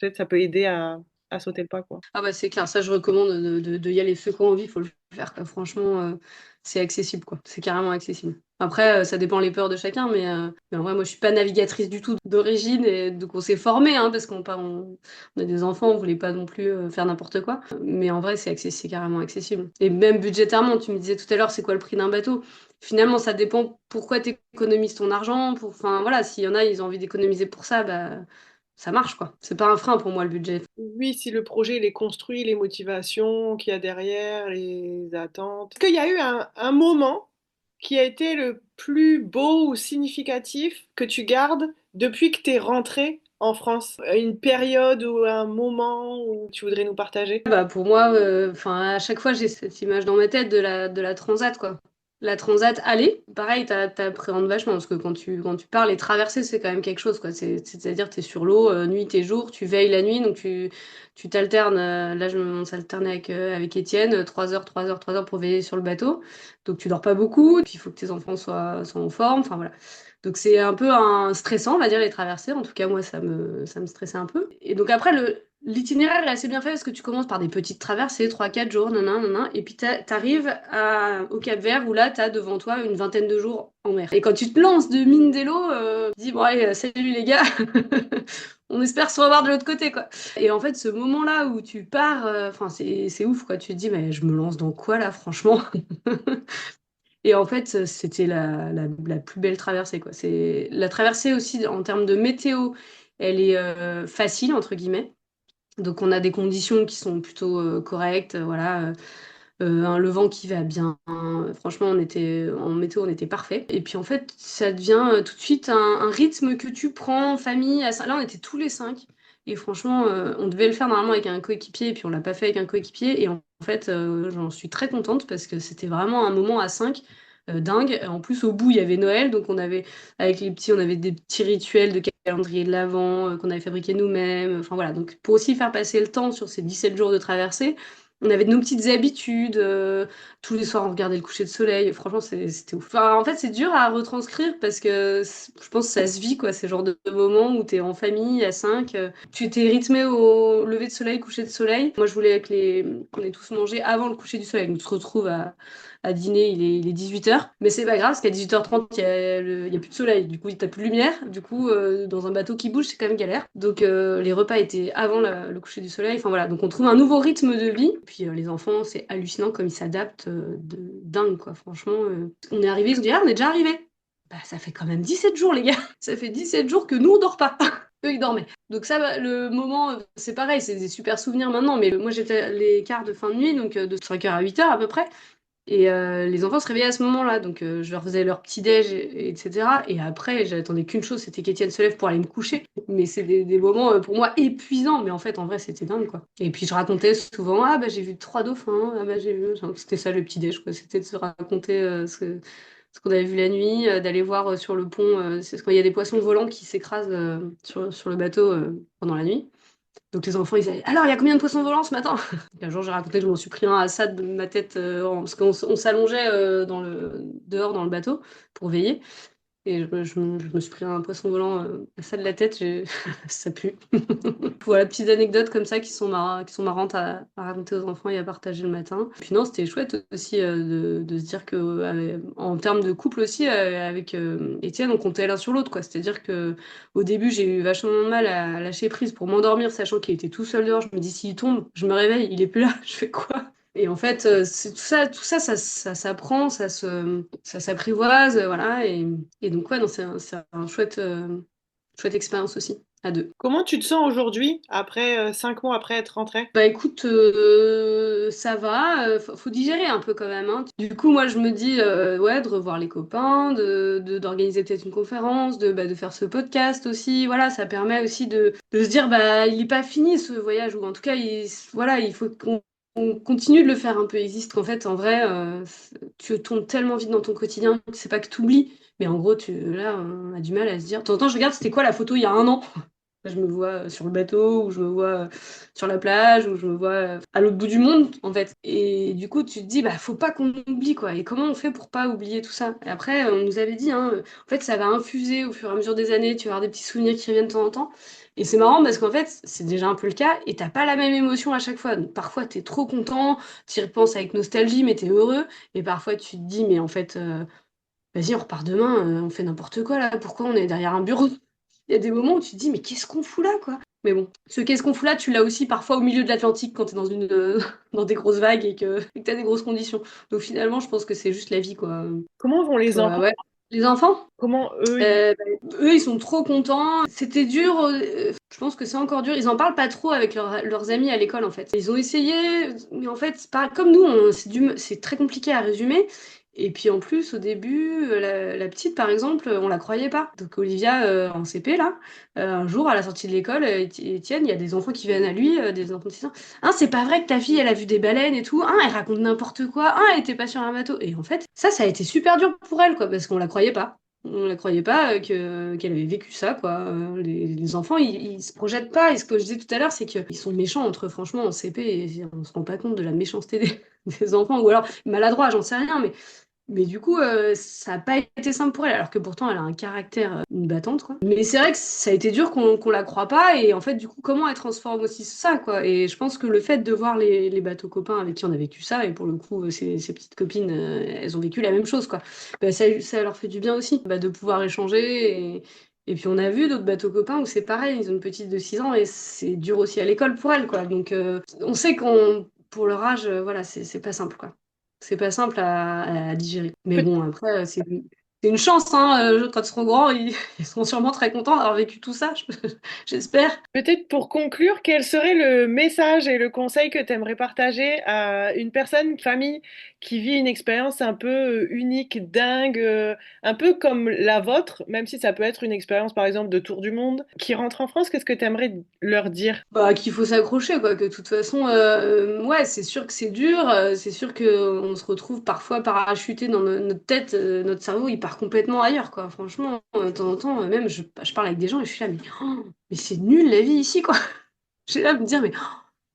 peut-être ça peut aider à sauter le pas, quoi. Ah bah c'est clair, ça je recommande de y aller. Ceux qui ont envie, il faut le faire, quoi. Franchement, c'est accessible, quoi. C'est carrément accessible. Après, ça dépend les peurs de chacun, mais en vrai, moi je suis pas navigatrice du tout d'origine, et donc on s'est formé, hein, parce on a des enfants, on voulait pas non plus faire n'importe quoi. Mais en vrai, c'est carrément accessible. Et même budgétairement, tu me disais tout à l'heure, c'est quoi le prix d'un bateau? Finalement, ça dépend pourquoi tu économises ton argent. Enfin voilà, s'il y en a, ils ont envie d'économiser pour ça, bah ça marche, quoi. C'est pas un frein pour moi le budget. Oui, si le projet il est construit, les motivations qu'il y a derrière, les attentes. Est-ce qu'il y a eu un moment qui a été le plus beau ou significatif que tu gardes depuis que tu es rentré en France? Une période ou un moment où tu voudrais nous partager? Bah pour moi, enfin à chaque fois j'ai cette image dans ma tête de la transat quoi. La transat aller, pareil, t'appréhendes vachement parce que quand tu parles et traverser c'est quand même quelque chose quoi. C'est-à-dire t'es sur l'eau nuit et jour, tu veilles la nuit donc tu t'alternes. Là on s'alternait avec Étienne 3 heures, 3 heures, 3 heures pour veiller sur le bateau. Donc tu dors pas beaucoup, puis il faut que tes enfants soient en forme. Enfin voilà. Donc c'est un peu un stressant, on va dire, les traversées. En tout cas, moi, ça me stressait un peu. Et donc après, l'itinéraire est assez bien fait parce que tu commences par des petites traversées, 3 4 jours, nanana, nanana, et puis t'arrives au Cap-Vert où là, t'as devant toi une vingtaine de jours en mer. Et quand tu te lances de mine d'Elo, tu dis, bon allez, salut les gars, on espère se revoir de l'autre côté, quoi. Et en fait, ce moment-là où tu pars, enfin, c'est ouf, quoi. Tu te dis, mais je me lance dans quoi là, franchement? Et en fait, c'était la plus belle traversée, quoi. C'est la traversée aussi en termes de météo, elle est facile entre guillemets. Donc on a des conditions qui sont plutôt correctes, voilà. Le vent qui va bien. Franchement, en météo, on était parfait. Et puis en fait, ça devient tout de suite un rythme que tu prends en famille. Là, on était tous les 5. Et franchement, on devait le faire normalement avec un coéquipier, et puis on l'a pas fait avec un coéquipier. Et en fait, j'en suis très contente parce que c'était vraiment un moment à 5 dingue. En plus, au bout, il y avait Noël, donc avec les petits, on avait des petits rituels de calendrier de l'Avent qu'on avait fabriqué nous-mêmes. Enfin voilà, donc pour aussi faire passer le temps sur ces 17 jours de traversée. On avait nos petites habitudes. Tous les soirs, on regardait le coucher de soleil. Franchement, c'était ouf. Enfin, en fait, c'est dur à retranscrire parce que je pense que ça se vit, quoi. Ces genres de moments où t'es en famille à 5. Tu t'es rythmé au lever de soleil, coucher de soleil. Moi, je voulais qu'on ait tous mangé avant le coucher du soleil. Donc, tu te retrouves à dîner, il est 18h. Mais c'est pas grave, parce qu'à 18h30, il y a plus de soleil. Du coup, t'as plus de lumière. Du coup, dans un bateau qui bouge, c'est quand même galère. Donc, les repas étaient avant le coucher du soleil. Enfin, voilà. Donc, on trouve un nouveau rythme de vie. Puis, les enfants, c'est hallucinant comme ils s'adaptent de dingue, quoi. Franchement, on est arrivé, ils se dit, ah, on est déjà arrivé. Bah, ça fait quand même 17 jours, les gars. Ça fait 17 jours que nous, on dort pas. Eux, ils dormaient. Donc ça, bah, le moment, c'est pareil, c'est des super souvenirs maintenant. Mais moi, j'étais à les quarts de fin de nuit, donc de 5h à 8h à peu près. Et les enfants se réveillaient à ce moment-là, donc je leur faisais leur petit-déj, etc. Et après, j'attendais qu'une chose, c'était qu'Étienne se lève pour aller me coucher. Mais c'est des moments pour moi épuisants, mais en fait, en vrai, c'était dingue, quoi. Et puis je racontais souvent, ah bah j'ai vu 3 dauphins, ah bah j'ai vu. Genre, c'était ça le petit-déj, quoi. C'était de se raconter ce qu'on avait vu la nuit, d'aller voir sur le pont, c'est quand il y a des poissons volants qui s'écrasent sur le bateau pendant la nuit. Donc les enfants, ils disaient, alors, il y a combien de poissons volants ce matin? Un jour, j'ai raconté que je m'en suis pris un à ça de ma tête, parce qu'on s'allongeait dehors dans le bateau pour veiller. Et je me suis pris un poisson volant à ça de la tête, ça pue. Voilà, petites anecdotes comme ça qui sont marrantes à raconter aux enfants et à partager le matin. Puis non, c'était chouette aussi de se dire que, en termes de couple aussi, avec Étienne, on comptait l'un sur l'autre, quoi. C'est-à-dire que au début, j'ai eu vachement de mal à lâcher prise pour m'endormir, sachant qu'il était tout seul dehors. Je me dis, s'il tombe, je me réveille, il est plus là, je fais quoi? Et en fait, c'est tout ça s'apprend, ça s'apprivoise, voilà. Et donc, ouais, non, c'est un chouette expérience aussi, à deux. Comment tu te sens aujourd'hui, après 5 mois après être rentrée? Bah écoute, ça va, faut digérer un peu quand même, hein. Du coup, moi je me dis, ouais, de revoir les copains, d'organiser peut-être une conférence, de faire ce podcast aussi. Voilà, ça permet aussi de se dire, bah il est pas fini ce voyage, ou en tout cas, voilà, il faut qu'on continue de le faire un peu. Il existe qu'en fait, en vrai, tu tombes tellement vite dans ton quotidien, c'est pas que tu oublies, mais en gros, là, on a du mal à se dire. De temps en temps, je regarde, c'était quoi la photo il y a un an? Je me vois sur le bateau, ou je me vois sur la plage, ou je me vois à l'autre bout du monde, en fait. Et du coup, tu te dis, bah, faut pas qu'on oublie, quoi. Et comment on fait pour pas oublier tout ça? Et après, on nous avait dit, hein, en fait, ça va infuser au fur et à mesure des années, tu vas avoir des petits souvenirs qui reviennent de temps en temps. Et c'est marrant parce qu'en fait, c'est déjà un peu le cas, et t'as pas la même émotion à chaque fois. Donc, parfois, t'es trop content, t'y repenses avec nostalgie, mais t'es heureux. Et parfois, tu te dis, mais en fait, vas-y, on repart demain, on fait n'importe quoi là, pourquoi on est derrière un bureau? Il y a des moments où tu te dis, mais qu'est-ce qu'on fout là, quoi? Mais bon, ce qu'est-ce qu'on fout là, tu l'as aussi parfois au milieu de l'Atlantique quand t'es dans des grosses vagues et que t'as des grosses conditions. Donc finalement, je pense que c'est juste la vie, quoi. Comment vont les enfants? Ouais. Les enfants, Comment eux, eux, ils sont trop contents. C'était dur, je pense que c'est encore dur. Ils en parlent pas trop avec leurs amis à l'école, en fait. Ils ont essayé, mais en fait, c'est pas comme nous, c'est très compliqué à résumer. Et puis en plus, au début, la petite, par exemple, on la croyait pas. Donc Olivia, en CP, là, un jour, à la sortie de l'école, Étienne, il y a des enfants qui viennent à lui, des enfants de 6 ans. Hein, c'est pas vrai que ta fille, elle a vu des baleines et tout. Hein, elle raconte n'importe quoi. Hein, elle était pas sur un bateau. Et en fait, ça a été super dur pour elle, quoi, parce qu'on la croyait pas. On la croyait pas qu'elle avait vécu ça, quoi. Les enfants, ils se projettent pas. Et ce que je disais tout à l'heure, c'est qu'ils sont méchants entre, franchement, en CP, et on se rend pas compte de la méchanceté des enfants, ou alors maladroits, j'en sais rien, mais du coup, ça n'a pas été simple pour elle, alors que pourtant, elle a un caractère, une battante, quoi. Mais c'est vrai que ça a été dur qu'on la croie pas, et en fait, du coup, comment elle transforme aussi ça, quoi. Et je pense que le fait de voir les bateaux copains avec qui on a vécu ça, et pour le coup, ces petites copines, elles ont vécu la même chose, quoi. Bah, ça leur fait du bien aussi, bah, de pouvoir échanger. Et puis, on a vu d'autres bateaux copains où c'est pareil, ils ont une petite de 6 ans, et c'est dur aussi à l'école pour elle, quoi. Donc, on sait pour leur âge, voilà, c'est pas simple, quoi. C'est pas simple à digérer. Mais peut- bon, après, c'est une chance, hein. Quand ils seront grands, ils seront sûrement très contents d'avoir vécu tout ça, j'espère. peut-être pour conclure, quel serait le message et le conseil que tu aimerais partager à une personne, une famille qui vit une expérience un peu unique, dingue, un peu comme la vôtre, même si ça peut être une expérience par exemple de tour du monde, qui rentre en France, qu'est-ce que tu aimerais leur dire? Bah, qu'il faut s'accrocher, quoi. Que de toute façon, ouais, c'est sûr que c'est dur. C'est sûr qu'on se retrouve parfois parachuté dans notre tête. Notre cerveau, il part complètement ailleurs, quoi. Franchement, de temps en temps, même, je parle avec des gens et je suis là, mais c'est nul la vie ici, quoi. Je suis là à me dire, mais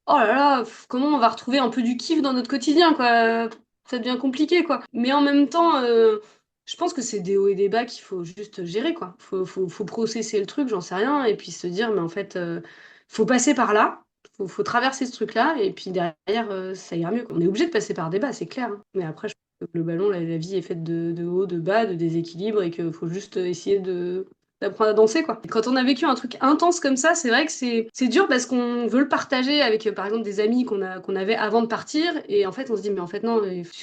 oh là là, comment on va retrouver un peu du kiff dans notre quotidien, quoi. Ça devient compliqué, quoi. Mais en même temps, je pense que c'est des hauts et des bas qu'il faut juste gérer, quoi. Faut processer le truc, j'en sais rien, et puis se dire, mais en fait, faut passer par là, faut traverser ce truc-là, et puis derrière, ça ira mieux, quoi. On est obligé de passer par des bas, c'est clair, hein. Mais après, je pense que globalement, la vie est faite de hauts, de bas, de déséquilibre, et qu'il faut juste essayer d'apprendre à danser, quoi. Quand on a vécu un truc intense comme ça, c'est vrai que c'est dur parce qu'on veut le partager avec par exemple des amis qu'on avait avant de partir, et en fait on se dit mais en fait non,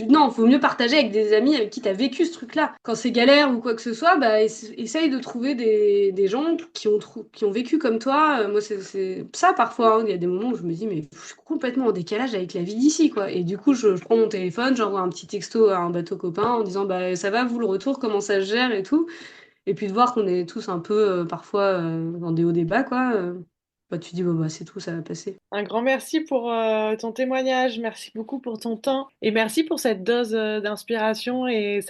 non, faut mieux partager avec des amis avec qui t'as vécu ce truc-là. Quand c'est galère ou quoi que ce soit, bah essaye de trouver des gens qui ont vécu comme toi. Moi c'est ça parfois, hein. Il y a des moments où je me dis mais je suis complètement en décalage avec la vie d'ici, quoi. Et du coup je prends mon téléphone, j'envoie un petit texto à un bateau copain en disant bah ça va vous le retour, comment ça se gère et tout. Et puis de voir qu'on est tous un peu parfois dans des hauts débats, quoi. Bah, tu dis, bon, bah, c'est tout, ça va passer. Un grand merci pour ton témoignage, merci beaucoup pour ton temps et merci pour cette dose d'inspiration et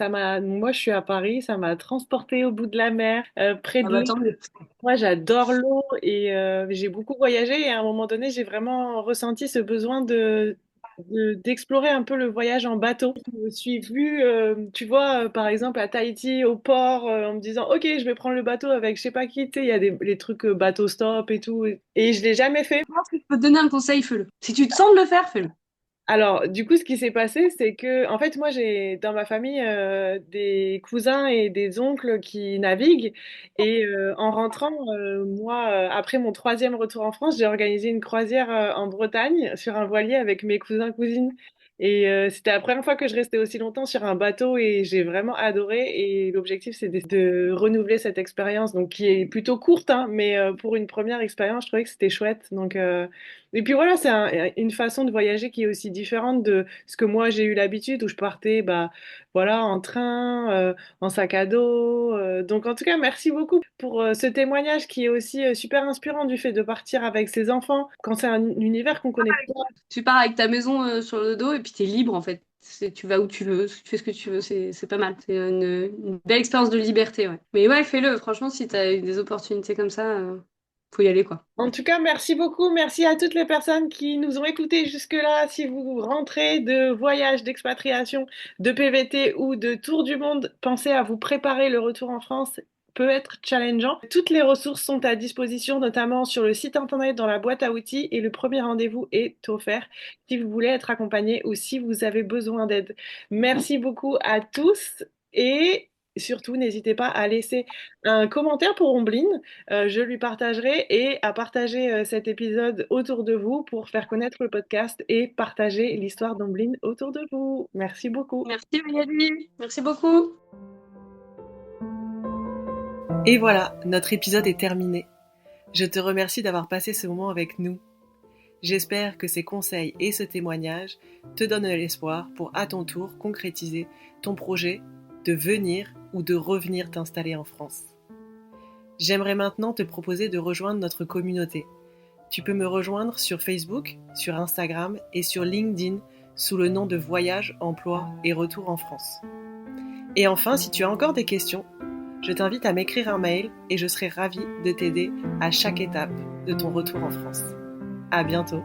moi je suis à Paris, ça m'a transportée au bout de la mer, près Ah de bah l'eau. tant mieux. Moi j'adore l'eau et j'ai beaucoup voyagé et à un moment donné j'ai vraiment ressenti ce besoin d'explorer un peu le voyage en bateau. Je me suis vue, tu vois, par exemple à Tahiti au port en me disant ok je vais prendre le bateau avec je sais pas qui, tu sais, il y a les trucs bateau stop et tout et je l'ai jamais fait. Je pense que je peux te donner un conseil, fais-le. Si tu te sens de le faire, fais-le. Alors, du coup, ce qui s'est passé, c'est que, en fait, moi, j'ai dans ma famille des cousins et des oncles qui naviguent. Et en rentrant, moi, après mon troisième retour en France, j'ai organisé une croisière en Bretagne sur un voilier avec mes cousins, cousines. Et c'était la première fois que je restais aussi longtemps sur un bateau et j'ai vraiment adoré. Et l'objectif, c'est de renouveler cette expérience, donc qui est plutôt courte, hein, mais pour une première expérience, je trouvais que c'était chouette. Donc, et puis voilà, c'est une façon de voyager qui est aussi différente de ce que moi j'ai eu l'habitude où je partais bah voilà en train, en sac à dos. Donc en tout cas, merci beaucoup pour ce témoignage qui est aussi super inspirant du fait de partir avec ses enfants quand c'est un univers qu'on connaît pas. Tu pars avec ta maison sur le dos et puis t'es libre, en fait. Tu vas où tu veux, tu fais ce que tu veux, c'est pas mal. C'est une belle expérience de liberté, ouais. Mais ouais, fais-le. Franchement, si t'as eu des opportunités comme ça, faut y aller, quoi. En tout cas, merci beaucoup. Merci à toutes les personnes qui nous ont écoutés jusque-là. Si vous rentrez de voyage, d'expatriation, de PVT ou de tour du monde, pensez à vous préparer. Le retour en France peut être challengeant. Toutes les ressources sont à disposition, notamment sur le site internet dans la boîte à outils et le premier rendez-vous est offert si vous voulez être accompagné ou si vous avez besoin d'aide. Merci beaucoup à tous et surtout n'hésitez pas à laisser un commentaire pour Ombline, je lui partagerai et à partager cet épisode autour de vous pour faire connaître le podcast et partager l'histoire d'Ombline autour de vous. Merci beaucoup. Merci, Magali. Merci beaucoup. Et voilà, notre épisode est terminé. Je te remercie d'avoir passé ce moment avec nous. J'espère que ces conseils et ce témoignage te donnent l'espoir pour à ton tour concrétiser ton projet de venir ou de revenir t'installer en France. J'aimerais maintenant te proposer de rejoindre notre communauté. Tu peux me rejoindre sur Facebook, sur Instagram et sur LinkedIn sous le nom de Voyage, Emploi et Retour en France. Et enfin, si tu as encore des questions, je t'invite à m'écrire un mail et je serai ravie de t'aider à chaque étape de ton retour en France. À bientôt!